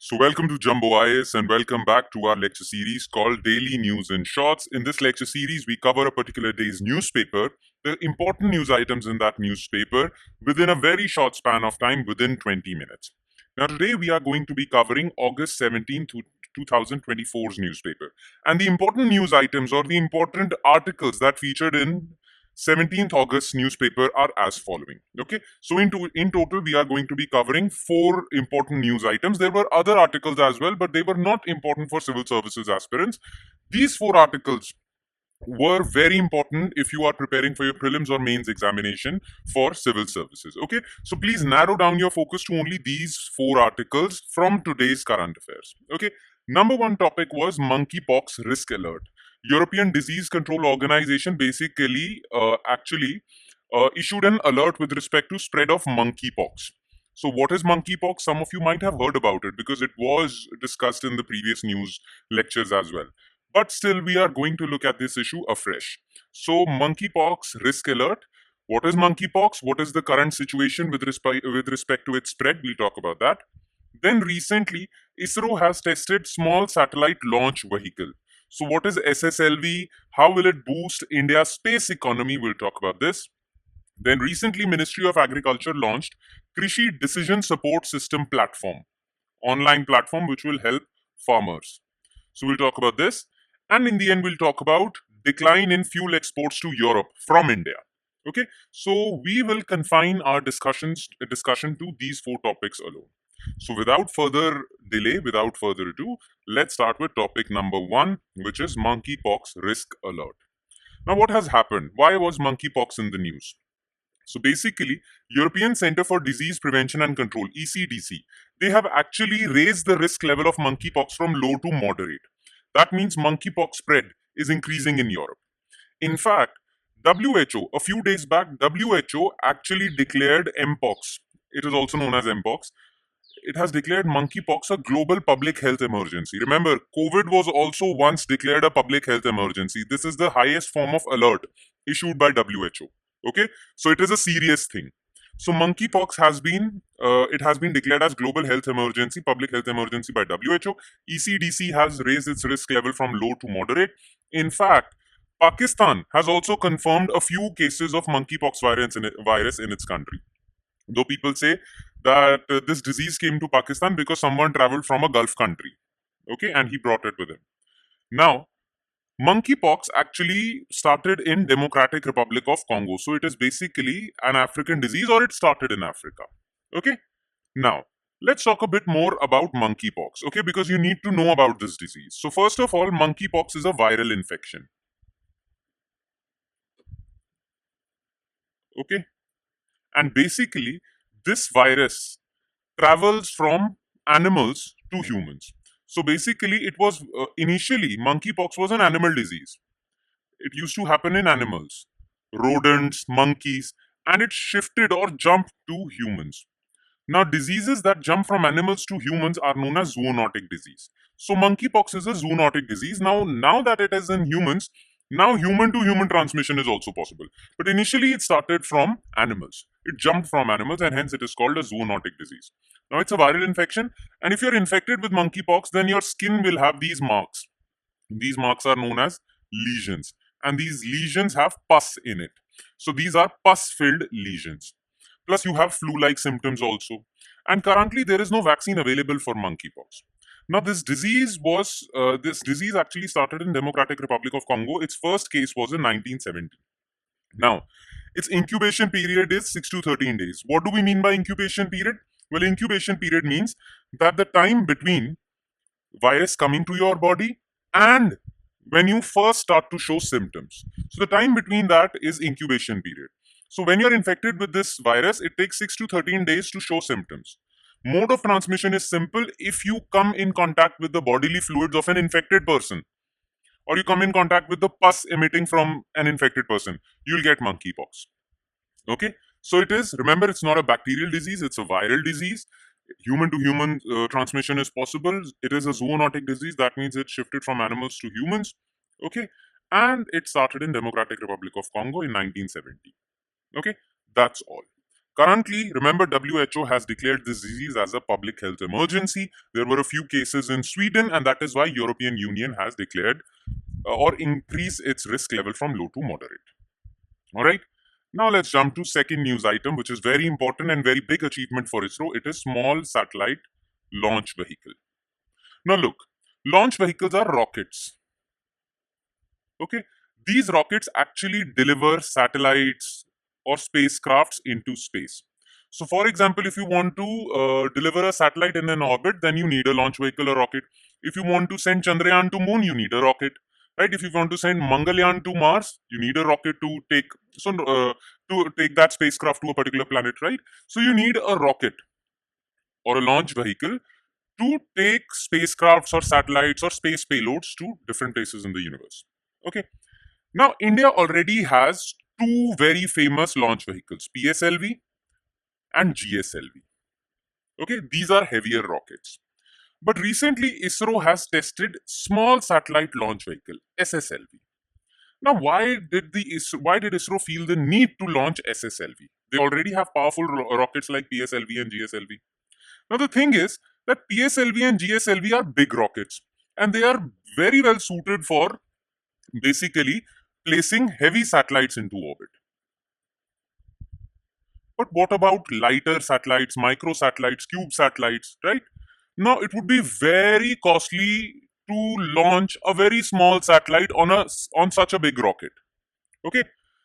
So, welcome to Jumbo IS and welcome back to our lecture series called Daily News in Shorts. In this lecture series, we cover a particular day's newspaper, the important news items in that newspaper within a very short span of time, within 20 minutes. Now, today we are going to be covering August 17th, 2024's newspaper. And the important news items or the important articles that featured in 17th August newspaper are as following. Okay, so in total, we are going to be covering four important news items. There were other articles as well, but they were not important for civil services aspirants. These four articles were very important if you are preparing for your prelims or mains examination for civil services. Okay, so please narrow down your focus to only these four articles from today's current affairs. Okay, number one topic was monkeypox risk alert. European Disease Control Organization basically issued an alert with respect to spread of monkeypox. So what is monkeypox? Some of you might have heard about it because it was discussed in the previous news lectures as well. But still, we are going to look at this issue afresh. So, monkeypox risk alert. What is monkeypox? What is the current situation with respect to its spread? We'll talk about that. Then, recently, ISRO has tested small satellite launch vehicle. So, what is SSLV? How will it boost India's space economy? We'll talk about this. Then, recently, Ministry of Agriculture launched Krishi-Decision support system platform, online platform which will help farmers. So, we'll talk about this. And in the end, we'll talk about decline in fuel exports to Europe from India. Okay, so we will confine our discussion to these four topics alone. So without further delay, without further ado, let's start with topic number one, which is monkeypox risk alert. Now, what has happened? Why was monkeypox in the news? So basically, European Center for Disease Prevention and Control, ECDC, they have actually raised the risk level of monkeypox from low to moderate. That means monkeypox spread is increasing in Europe. In fact, WHO, a few days back, WHO actually declared Mpox. It is also known as Mpox. It has declared monkeypox a global public health emergency. Remember, COVID was also once declared a public health emergency. This is the highest form of alert issued by WHO. Okay, so it is a serious thing. So monkeypox has been declared as global health emergency, public health emergency by WHO. ECDC has raised its risk level from low to moderate. In fact, Pakistan has also confirmed a few cases of monkeypox virus in its country. Though people say that this disease came to Pakistan because someone traveled from a Gulf country, okay, and he brought it with him. Now, monkeypox actually started in Democratic Republic of Congo. So it is basically an African disease, or it started in Africa. Okay? Now, let's talk a bit more about monkeypox, okay? Because you need to know about this disease. So first of all, monkeypox is a viral infection. Okay? And basically, this virus travels from animals to humans. So basically, it was initially monkeypox was an animal disease. It used to happen in animals, rodents, monkeys, and it shifted or jumped to humans. Now, diseases that jump from animals to humans are known as zoonotic disease. So, monkeypox is a zoonotic disease. Now that it is in humans, now human to human transmission is also possible. But initially, it started from animals. It jumped from animals, and hence it is called a zoonotic disease. Now, it's a viral infection, and if you're infected with monkeypox, then your skin will have these marks. These marks are known as lesions, and these lesions have pus in it. So, these are pus filled lesions. Plus, you have flu-like symptoms also. And currently, there is no vaccine available for monkeypox. Now, this disease actually started in Democratic Republic of Congo. Its first case was in 1970. Now, its incubation period is 6 to 13 days. What do we mean by incubation period? Well, incubation period means that the time between virus coming to your body and when you first start to show symptoms. So, the time between that is incubation period. So when you're infected with this virus, it takes 6 to 13 days to show symptoms. Mode of transmission is simple. If you come in contact with the bodily fluids of an infected person, or you come in contact with the pus emitting from an infected person, you'll get monkeypox. Okay? So it is, remember, it's not a bacterial disease, it's a viral disease. Human to human transmission is possible. It is a zoonotic disease. That means it shifted from animals to humans. Okay? And it started in Democratic Republic of Congo in 1970. Okay, that's all. Currently, remember, WHO has declared this disease as a public health emergency. There were a few cases in Sweden, and that is why European Union has declared or increased its risk level from low to moderate. All right. Now let's jump to second news item, which is very important and very big achievement for ISRO. It is small satellite launch vehicle. Now look, launch vehicles are rockets. Okay, these rockets actually deliver satellites or spacecrafts into space. So, for example, if you want to deliver a satellite in an orbit, then you need a launch vehicle or rocket. If you want to send Chandrayaan to moon, you need a rocket, right? If you want to send Mangalyaan to Mars, you need a rocket to take to take that spacecraft to a particular planet, right? So you need a rocket or a launch vehicle to take spacecrafts or satellites or space payloads to different places in the universe. Okay. Now, India already has two very famous launch vehicles, PSLV and GSLV. Okay, these are heavier rockets. But recently, ISRO has tested small satellite launch vehicle, SSLV. Now, why did ISRO feel the need to launch SSLV? They already have powerful rockets like PSLV and GSLV. Now, the thing is that PSLV and GSLV are big rockets, and they are very well suited for basically placing heavy satellites into orbit. But what about lighter satellites, micro satellites, cube satellites, right? Now, it would be very costly to launch a very small satellite on such a big rocket. Okay.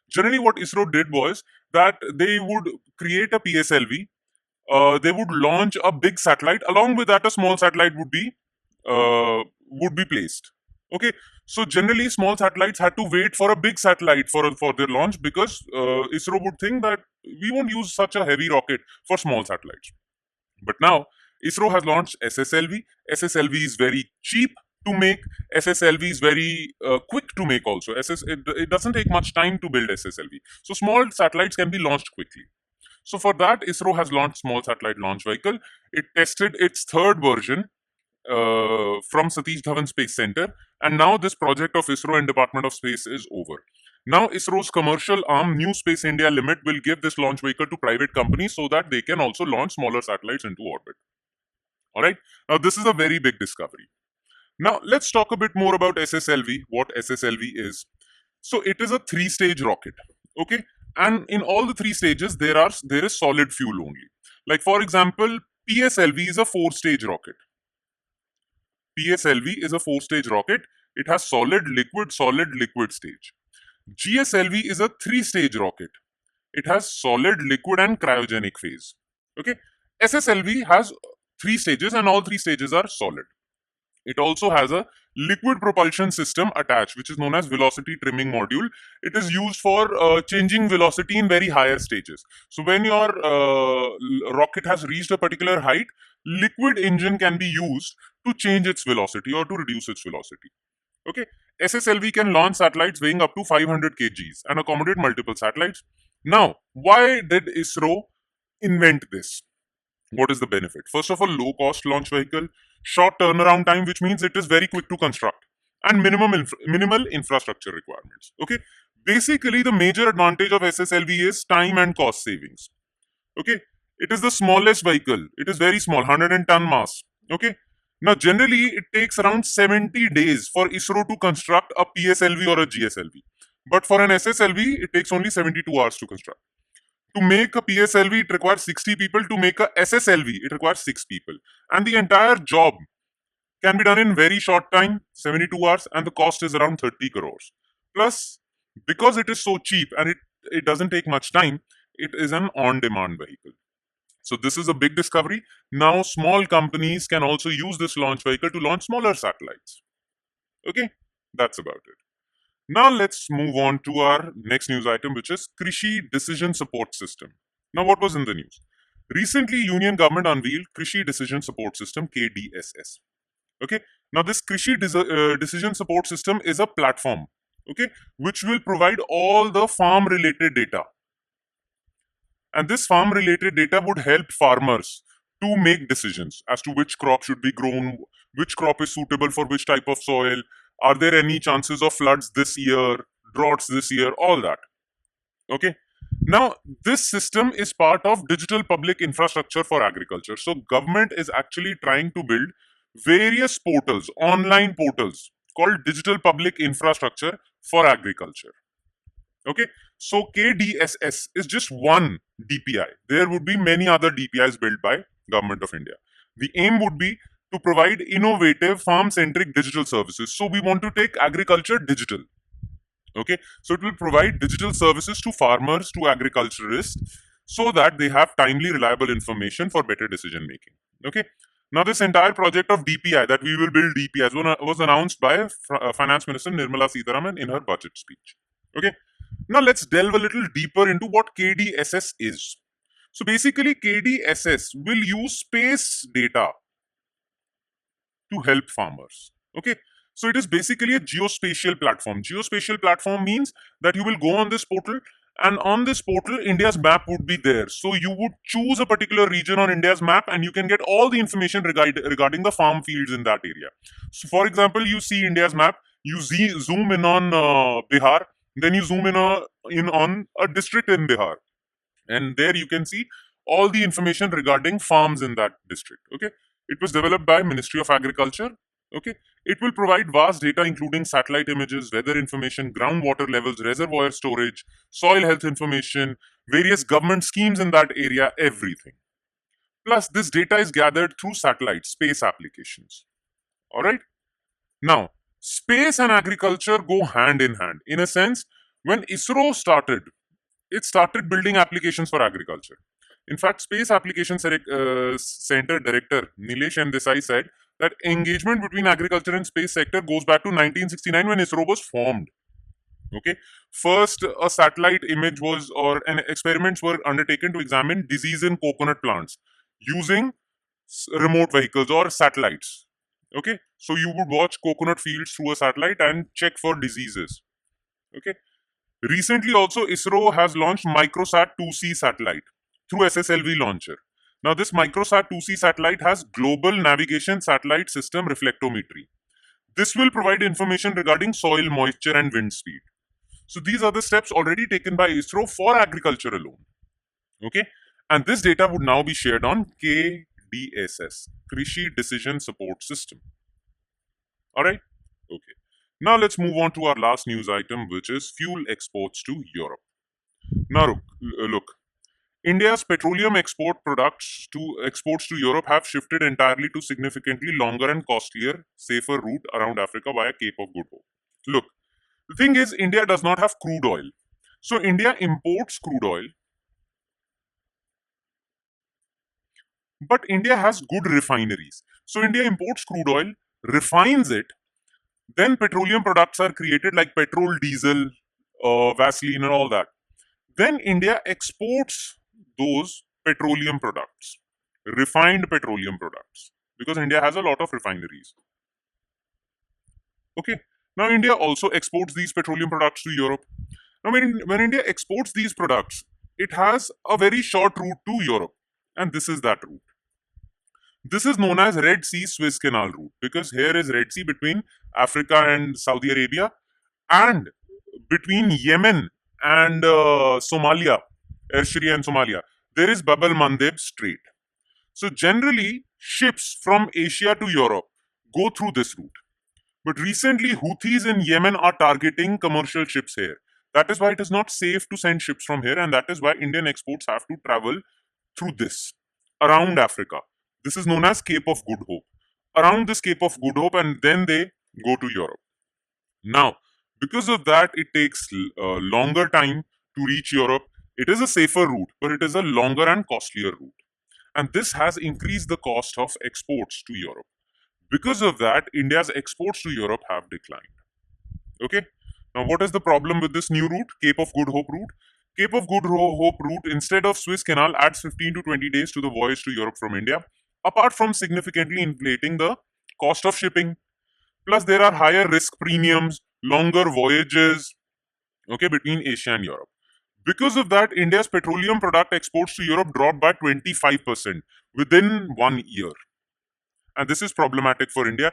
Generally, what ISRO did was that they would create a PSLV. They would launch a big satellite. Along with that, a small satellite would be placed. Okay, so generally, small satellites had to wait for a big satellite for their launch because ISRO would think that we won't use such a heavy rocket for small satellites. But now ISRO has launched SSLV. SSLV is very cheap to make. SSLV is very quick to make also. It doesn't take much time to build SSLV. So small satellites can be launched quickly. So for that, ISRO has launched small satellite launch vehicle. It tested its third version from Satish Dhawan Space Center, and now this project of ISRO and Department of Space is over. Now ISRO's commercial arm, New Space India Limit, will give this launch vehicle to private companies so that they can also launch smaller satellites into orbit. All right. Now this is a very big discovery. Now let's talk a bit more about SSLV. What SSLV is? So it is a three-stage rocket. Okay, and in all the three stages there is solid fuel only. Like for example, PSLV is a four-stage rocket. PSLV is a four-stage rocket. It has solid, liquid stage. GSLV is a three-stage rocket. It has solid, liquid, and cryogenic phase. Okay. SSLV has three stages, and all three stages are solid. It also has a liquid propulsion system attached, which is known as velocity trimming module. It is used for changing velocity in very higher stages. So when your rocket has reached a particular height, liquid engine can be used to change its velocity or to reduce its velocity. Okay, SSLV can launch satellites weighing up to 500 kgs and accommodate multiple satellites. Now, why did ISRO invent this? What is the benefit? First of all, low cost launch vehicle, short turnaround time, which means it is very quick to construct, and minimal infrastructure requirements. Okay, basically the major advantage of SSLV is time and cost savings. Okay, it is the smallest vehicle. It is very small, 110 mass. Okay, now generally it takes around 70 days for ISRO to construct a PSLV or a GSLV, but for an SSLV it takes only 72 hours to construct. To make a PSLV, it requires 60 people. To make a SSLV, it requires 6 people. And the entire job can be done in very short time, 72 hours, and the cost is around 30 crores. Plus, because it is so cheap and it doesn't take much time, it is an on-demand vehicle. So this is a big discovery. Now, small companies can also use this launch vehicle to launch smaller satellites. Okay, that's about it. Now let's move on to our next news item, which is Krishi-Decision Support System. Now, what was in the news? Recently, Union Government unveiled Krishi-Decision Support System, K-DSS. Okay. Now, this Krishi-Decision Support System is a platform, okay, which will provide all the farm-related data. And this farm-related data would help farmers to make decisions as to which crop should be grown, which crop is suitable for which type of soil, are there any chances of floods this year, droughts this year, all that. Okay. Now, this system is part of digital public infrastructure for agriculture. So, government is actually trying to build various portals, online portals called digital public infrastructure for agriculture. Okay, so K-DSS is just one DPI. There would be many other DPIs built by Government of India. The aim would be to provide innovative farm-centric digital services. So we want to take agriculture digital. Okay, so it will provide digital services to farmers, to agriculturists, so that they have timely, reliable information for better decision making. Okay, now this entire project of DPI, that we will build DPIs, was announced by Finance Minister Nirmala Sitharaman in her budget speech. Okay, now let's delve a little deeper into what K-DSS is. So basically, K-DSS will use space data to help farmers. Okay, so it is basically a geospatial platform. Geospatial platform means that you will go on this portal, and on this portal, India's map would be there. So you would choose a particular region on India's map, and you can get all the information regarding the farm fields in that area. So, for example, you see India's map, you zoom in on Bihar, then you zoom in on a district in Bihar, and there you can see all the information regarding farms in that district. Okay, it was developed by Ministry of Agriculture. Okay, it will provide vast data including satellite images, weather information, groundwater levels, reservoir storage, soil health information, various government schemes in that area, everything. Plus, this data is gathered through satellite space applications. All right, now space and agriculture go hand in hand. In a sense, when ISRO started, it started building applications for agriculture. In fact, Space Application Center Director Nilesh M. Desai said that engagement between agriculture and space sector goes back to 1969 when ISRO was formed. Okay, first a satellite image was or an experiments were undertaken to examine disease in coconut plants using remote vehicles or satellites. Okay, so you would watch coconut fields through a satellite and check for diseases. Okay, recently also ISRO has launched Microsat 2C satellite through SSLV launcher. Now this Microsat 2C satellite has global navigation satellite system reflectometry. This will provide information regarding soil moisture and wind speed. So these are the steps already taken by ISRO for agriculture alone. Okay, and this data would now be shared on K-DSS, Krishi-Decision Support System. All right, okay. Now let's move on to our last news item, which is fuel exports to Europe. Now look, India's petroleum exports to Europe have shifted entirely to significantly longer and costlier, safer route around Africa via Cape of Good Hope. Look, the thing is, India does not have crude oil. So India imports crude oil, but India has good refineries. So India imports crude oil, refines it, then petroleum products are created like petrol, diesel, Vaseline and all that. Then India exports those petroleum products, refined petroleum products, because India has a lot of refineries. Okay, now India also exports these petroleum products to Europe. Now, when India exports these products, it has a very short route to Europe, and this is that route. This is known as Red Sea Suez Canal route because here is Red Sea between Africa and Saudi Arabia, and between Yemen and Somalia, Eritrea and Somalia, there is Bab el-Mandeb Strait. So generally, ships from Asia to Europe go through this route. But recently, Houthis in Yemen are targeting commercial ships here. That is why it is not safe to send ships from here, and that is why Indian exports have to travel through this, around Africa. This is known as Cape of Good Hope. Around this Cape of Good Hope, and then they go to Europe. Now, because of that, it takes a longer time to reach Europe. It is a safer route, but it is a longer and costlier route. And this has increased the cost of exports to Europe. Because of that, India's exports to Europe have declined. Okay? Now, what is the problem with this new route, Cape of Good Hope route? Cape of Good Hope route, instead of Suez Canal, adds 15 to 20 days to the voyage to Europe from India, apart from significantly inflating the cost of shipping. Plus, there are higher risk premiums, longer voyages, okay, between Asia and Europe. Because of that, India's petroleum product exports to Europe dropped by 25% within 1 year. And this is problematic for India.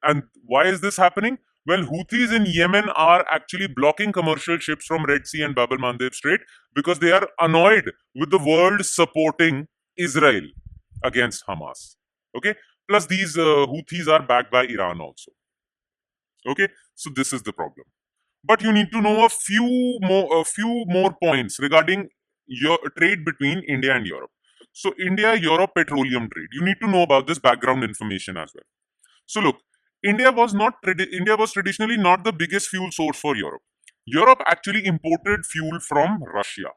And why is this happening? Well, Houthis in Yemen are actually blocking commercial ships from Red Sea and Bab al-Mandeb Strait because they are annoyed with the world supporting Israel against Hamas. Okay, plus these Houthis are backed by Iran also. Okay, so this is the problem. But you need to know a few more points regarding your trade between India and Europe. So India-Europe petroleum trade. You need to know about this background information as well. So look, India was traditionally not the biggest fuel source for Europe. Europe actually imported fuel from Russia.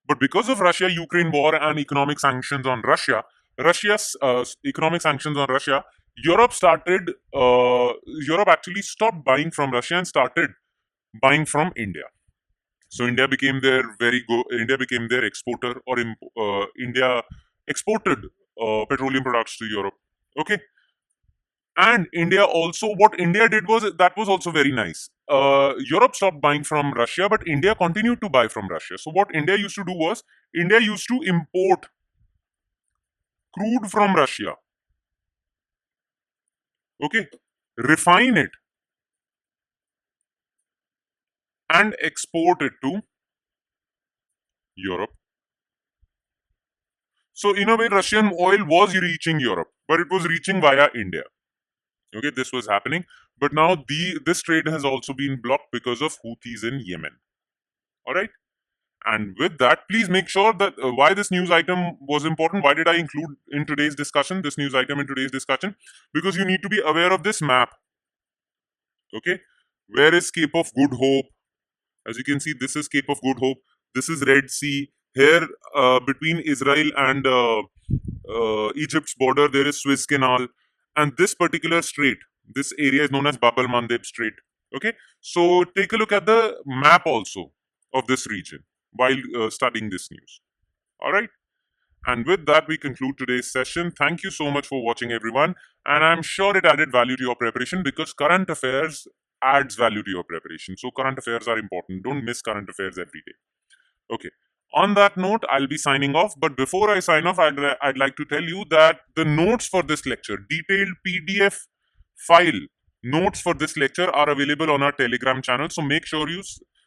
But because of Russia-Ukraine war and economic sanctions on Russia's economic sanctions on Russia, Europe actually stopped buying from Russia and started buying from India. So India became their exporter, or India exported petroleum products to Europe. Okay, and India also, what India did was, that was also very nice. Europe stopped buying from Russia, but India continued to buy from Russia. So what India used to do was, India used to import crude from Russia. Okay, refine it and export it to Europe. So in a way, Russian oil was reaching Europe, but it was reaching via India. Okay, this was happening, but now this trade has also been blocked because of Houthis in Yemen. All right. And with that, please make sure that why this news item was important. Why did I include in today's discussion this news item in today's discussion? Because you need to be aware of this map. Okay, where is Cape of Good Hope? As you can see, this is Cape of Good Hope. This is Red Sea. Here, between Israel and Egypt's border, there is Suez Canal, and this particular strait, this area is known as Bab al-Mandeb Strait. Okay, so take a look at the map also of this region while studying this news. All right. And with that, we conclude today's session. Thank you so much for watching, everyone. And I'm sure it added value to your preparation, because current affairs adds value to your preparation. So current affairs are important. Don't miss current affairs every day. Okay. On that note, I'll be signing off. But before I sign off, I'd like to tell you that the notes for this lecture, detailed PDF file notes for this lecture, are available on our Telegram channel. So make sure you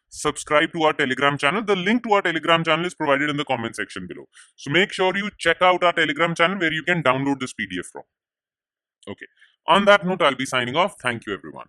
subscribe to our Telegram channel. The link to our Telegram channel is provided in the comment section below. So make sure you check out our Telegram channel where you can download this PDF from. Okay. On that note, I'll be signing off. Thank you, everyone.